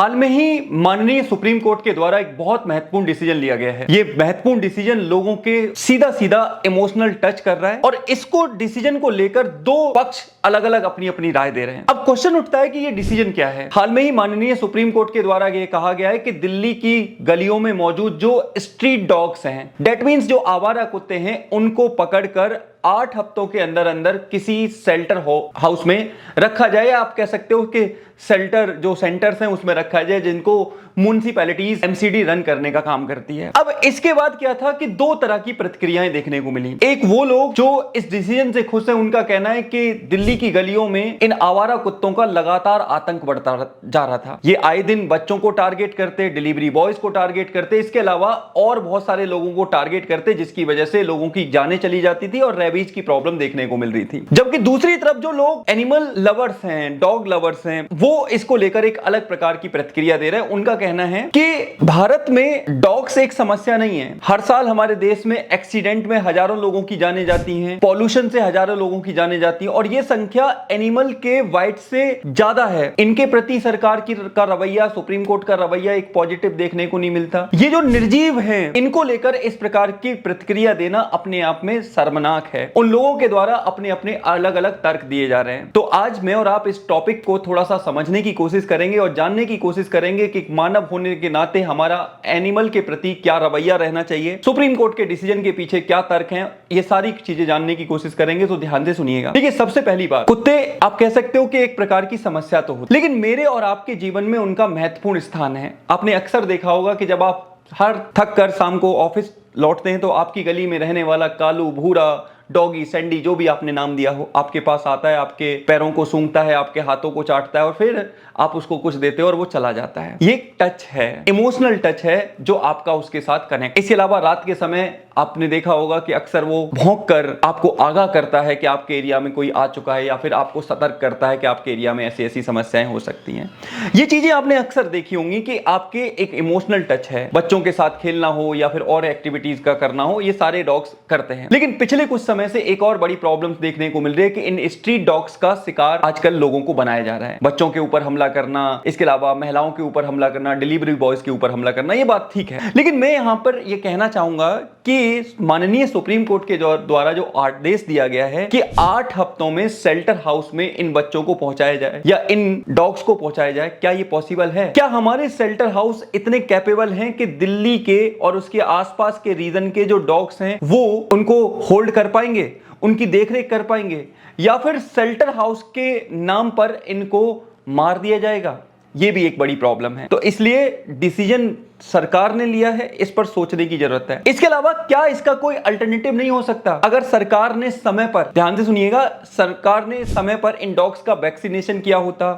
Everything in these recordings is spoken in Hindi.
हाल में ही माननीय सुप्रीम कोर्ट के द्वारा एक बहुत महत्वपूर्ण डिसीजन लिया गया है। ये महत्वपूर्ण डिसीजन लोगों के सीधा सीधा इमोशनल टच कर रहा है और इसको डिसीजन को लेकर दो पक्ष अलग अलग अपनी अपनी राय दे रहे हैं। अब क्वेश्चन उठता है कि ये डिसीजन क्या है। हाल में ही माननीय सुप्रीम कोर्ट के द्वारा ये कहा गया है कि दिल्ली की गलियों में मौजूद जो स्ट्रीट डॉग्स हैं, दैट मींस जो आवारा कुत्ते हैं, उनको पकड़कर 8 हफ्तों के अंदर अंदर किसी शेल्टर हाउस में रखा जाए, या आप कह सकते हो कि शेल्टर जो सेंटर्स हैं उसमें रखा जाए, जिनको म्युनिसिपैलिटीज एमसीडी रन करने का काम करती है। अब इसके बाद क्या था कि दो तरह की प्रतिक्रियाएं देखने को मिली। एक वो लोग जो इस डिसीजन से खुश हैं, उनका कहना है कि दिल्ली की गलियों में इन आवारा कुत्तों का लगातार आतंक बढ़ता जा रहा था। ये आए दिन बच्चों को टारगेट करते, डिलीवरी बॉयज को टारगेट करते, इसके अलावा और बहुत सारे लोगों को टारगेट करते, जिसकी वजह से लोगों की जानें चली जाती थी और रेबीज की प्रॉब्लम देखने को मिल रही थी। जबकि दूसरी तरफ जो लोग एनिमल लवर्स हैं, डॉग लवर्स हैं, वो इसको लेकर एक अलग प्रकार की प्रतिक्रिया दे रहे हैं। उनका कहना है कि भारत में डॉग्स एक समस्या नहीं है। हर साल हमारे देश में एक्सीडेंट में हजारों लोगों की जानें जाती हैं, पॉल्यूशन से हजारों लोगों की जानें जाती हैं, और यह संख्या एनिमल के वाइट से ज्यादा है। इनके प्रति सरकार का रवैया, सुप्रीम कोर्ट का रवैया एक पॉजिटिव देखने को नहीं मिलता। ये जो निर्जीव हैं, इनको लेकर इस प्रकार की प्रतिक्रिया देना अपने आप में शर्मनाक है। उन लोगों के द्वारा अपने अपने अलग अलग तर्क दिए जा रहे हैं। तो आज मैं और आप इस टॉपिक को थोड़ा सा समझने की कोशिश करेंगे और जानने की कोशिश करेंगे कि मानव होने के नाते हमारा एनिमल के प्रति क्या रवैया रहना चाहिए, सुप्रीम कोर्ट के डिसीजन के पीछे क्या तर्क हैं, ये सारी चीजें जानने की कोशिश करेंगे। तो ध्यान से सुनिएगा। देखिए, सबसे पहली बात, कुत्ते आप कह सकते हो कि एक प्रकार की समस्या तो होती, लेकिन मेरे और आपके जीवन में उनका महत्वपूर्ण स्थान है। आपने अक्सर देखा होगा कि जब आप हर थक कर शाम को ऑफिस लौटते हैं तो आपकी गली में रहने वाला कालू, भूरा, डॉगी, सैंडी, जो भी आपने नाम दिया हो, आपके पास आता है, आपके पैरों को सूंघता है, आपके हाथों को चाटता है और फिर आप उसको कुछ देते हो और वो चला जाता है। ये टच है, इमोशनल टच है जो आपका उसके साथ कनेक्ट। इसके अलावा रात के समय आपने देखा होगा कि अक्सर वो भौंक कर आपको आगाह करता है कि आपके एरिया में कोई आ चुका है, या फिर आपको सतर्क करता है कि आपके एरिया में ऐसी ऐसी समस्याएं हो सकती हैं। ये चीजें आपने अक्सर देखी होंगी कि आपके एक इमोशनल टच है। बच्चों के साथ खेलना हो या फिर और एक्टिविटीज का करना हो, ये सारे डॉग्स करते हैं। लेकिन पिछले कुछ समय से एक और बड़ी प्रॉब्लम देखने को मिल रही है कि इन स्ट्रीट डॉग्स का शिकार आजकल लोगों को बनाया जा रहा है। बच्चों के ऊपर हमला करना, इसके अलावा महिलाओं के ऊपर हमला करना, डिलीवरी बॉयज के ऊपर हमला करना, ये बात ठीक है। लेकिन मैं यहां पर यह कहना चाहूंगा कि माननीय सुप्रीम कोर्ट के द्वारा जो आदेश दिया गया है कि 8 हफ्तों में शेल्टर हाउस में इन बच्चों को पहुंचाया जाए या इन डॉग्स को पहुंचाया जाए, क्या यह पॉसिबल है? क्या हमारे शेल्टर हाउस इतने कैपेबल हैं कि दिल्ली के और उसके आसपास के रीजन के जो डॉग्स हैं वो उनको होल्ड कर पाएंगे, उनकी देखरेख कर पाएंगे, या फिर शेल्टर हाउस के नाम पर इनको मार दिया जाएगा? ये भी एक बड़ी प्रॉब्लम है। तो इसलिए डिसीजन सरकार ने लिया है, इस पर सोचने की जरूरत है। इसके अलावा क्या इसका कोई अल्टरनेटिव नहीं हो सकता? अगर सरकार ने समय पर, ध्यान से सुनिएगा, सरकार ने समय पर इन डॉग्स का वैक्सीनेशन किया होता,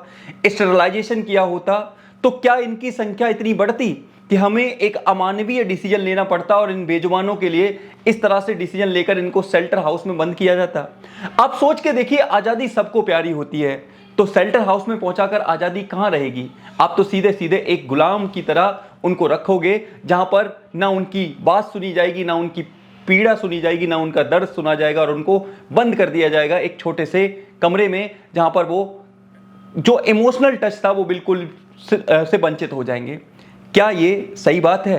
स्टेरिलाइजेशन किया होता, तो क्या इनकी संख्या इतनी बढ़ती कि हमें एक अमानवीय डिसीजन लेना पड़ता और इन बेजुबानों के लिए इस तरह से डिसीजन लेकर इनको शेल्टर हाउस में बंद किया जाता? आप सोच के देखिए, आजादी सबको प्यारी होती है, तो शेल्टर हाउस में पहुंचाकर आजादी कहां रहेगी? आप तो सीधे सीधे एक गुलाम की तरह उनको रखोगे, जहां पर ना उनकी बात सुनी जाएगी, ना उनकी पीड़ा सुनी जाएगी, ना उनका दर्द सुना जाएगा, और उनको बंद कर दिया जाएगा एक छोटे से कमरे में, जहां पर वो जो इमोशनल टच था वो बिल्कुल से वंचित हो जाएंगे। क्या ये सही बात है?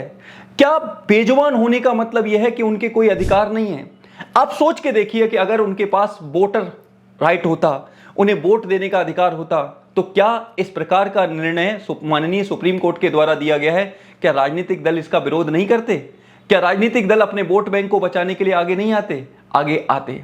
क्या बेजुबान होने का मतलब यह है कि उनके कोई अधिकार नहीं है? आप सोच के देखिए कि अगर उनके पास वोटर राइट होता, उन्हें वोट देने का अधिकार होता, तो क्या इस प्रकार का निर्णय माननीय सुप्रीम कोर्ट के द्वारा दिया गया है, क्या राजनीतिक दल इसका विरोध नहीं करते? क्या राजनीतिक दल अपने वोट बैंक को बचाने के लिए आगे नहीं आते? आगे आते।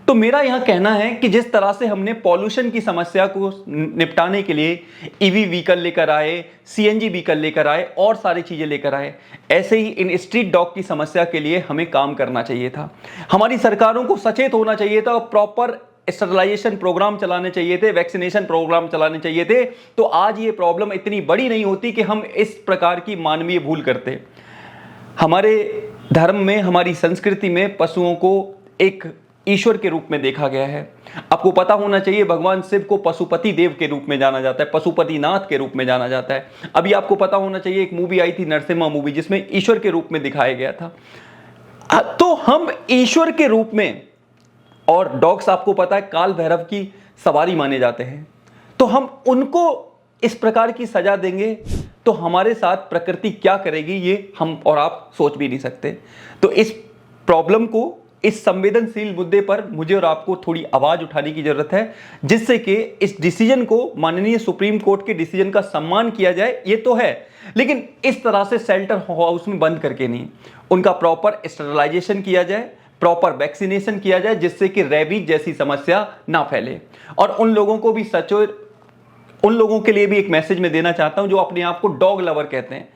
तो मेरा यहां कहना है कि जिस तरह से हमने पॉल्यूशन की समस्या को निपटाने के लिए ईवी व्हीकल लेकर आए, सीएनजी व्हीकल लेकर आए और सारी चीजें लेकर आए, ऐसे ही इन स्ट्रीट डॉग की समस्या के लिए हमें काम करना चाहिए था। हमारी सरकारों को सचेत होना चाहिए था और प्रॉपर स्टेरिलाइजेशन प्रोग्राम चलाने चाहिए थे, वैक्सीनेशन प्रोग्राम चलाने चाहिए थे, तो आज ये प्रॉब्लम इतनी बड़ी नहीं होती कि हम इस प्रकार की मानवीय भूल करते। हमारे धर्म में, हमारी संस्कृति में पशुओं को एक ईश्वर के रूप में देखा गया है। आपको पता होना चाहिए, भगवान शिव को पशुपति देव के रूप में जाना जाता है, पशुपति नाथ के रूप में जाना जाता है। अभी आपको पता होना चाहिए, एक मूवी आई थी नरसिम्हा मूवी, जिसमें ईश्वर के रूप में दिखाया गया था। तो हम ईश्वर के रूप में, और डॉग्स आपको पता है काल भैरव की सवारी माने जाते हैं, तो हम उनको इस प्रकार की सजा देंगे तो हमारे साथ प्रकृति क्या करेगी ये हम और आप सोच भी नहीं सकते। तो इस प्रॉब्लम को, इस संवेदनशील मुद्दे पर मुझे और आपको थोड़ी आवाज उठाने की जरूरत है, जिससे कि इस डिसीजन को, माननीय सुप्रीम कोर्ट के डिसीजन का सम्मान किया जाए। ये तो है, लेकिन इस तरह से शेल्टर हाउस में बंद करके नहीं, उनका प्रॉपर स्टरलाइजेशन किया जाए, प्रॉपर वैक्सीनेशन किया जाए, जिससे कि रेबीज जैसी समस्या ना फैले। और उन लोगों को भी उन लोगों के लिए भी एक मैसेज मैं देना चाहता हूं जो अपने आप को डॉग लवर कहते हैं।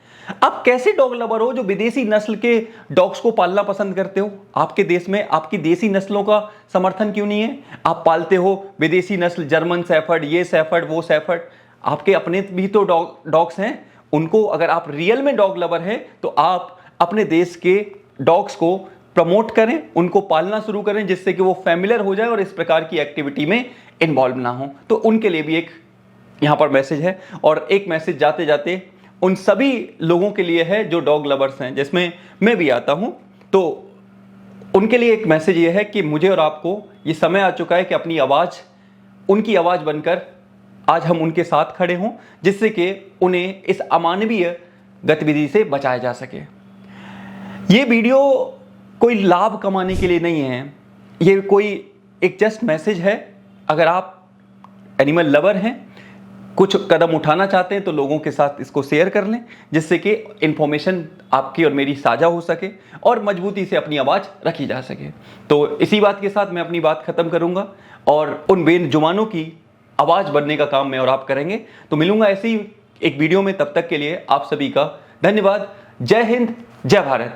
आप कैसे डॉग लवर हो जो विदेशी नस्ल के डॉग्स को पालना पसंद करते हो? आपके देश में आपकी देसी नस्लों का समर्थन क्यों नहीं है? आप पालते हो विदेशी नस्ल, जर्मन शेफर्ड, ये शेफर्ड, वो शेफर्ड, आपके अपने भी तो डॉग्स हैं। उनको अगर आप रियल में डॉग लवर हैं तो आप अपने देश के डॉग्स को प्रमोट करें, उनको पालना शुरू करें, जिससे कि वो फैमिलियर हो जाए और इस प्रकार की एक्टिविटी में इन्वॉल्व ना हो। तो उनके लिए भी एक यहां पर मैसेज है। और एक मैसेज जाते जाते उन सभी लोगों के लिए है जो डॉग लवर्स हैं, जिसमें मैं भी आता हूं। तो उनके लिए एक मैसेज ये है कि मुझे और आपको ये समय आ चुका है कि अपनी आवाज, उनकी आवाज बनकर आज हम उनके साथ खड़े हों, जिससे कि उन्हें इस अमानवीय गतिविधि से बचाया जा सके। ये वीडियो कोई लाभ कमाने के लिए नहीं है, ये कोई एक जस्ट मैसेज है। अगर आप एनिमल लवर हैं, कुछ कदम उठाना चाहते हैं, तो लोगों के साथ इसको शेयर कर लें, जिससे कि इंफॉर्मेशन आपकी और मेरी साझा हो सके और मजबूती से अपनी आवाज़ रखी जा सके। तो इसी बात के साथ मैं अपनी बात खत्म करूंगा और उन बेजुबानों की आवाज़ बनने का काम मैं और आप करेंगे। तो मिलूंगा ऐसी एक वीडियो में, तब तक के लिए आप सभी का धन्यवाद। जय हिंद, जय भारत।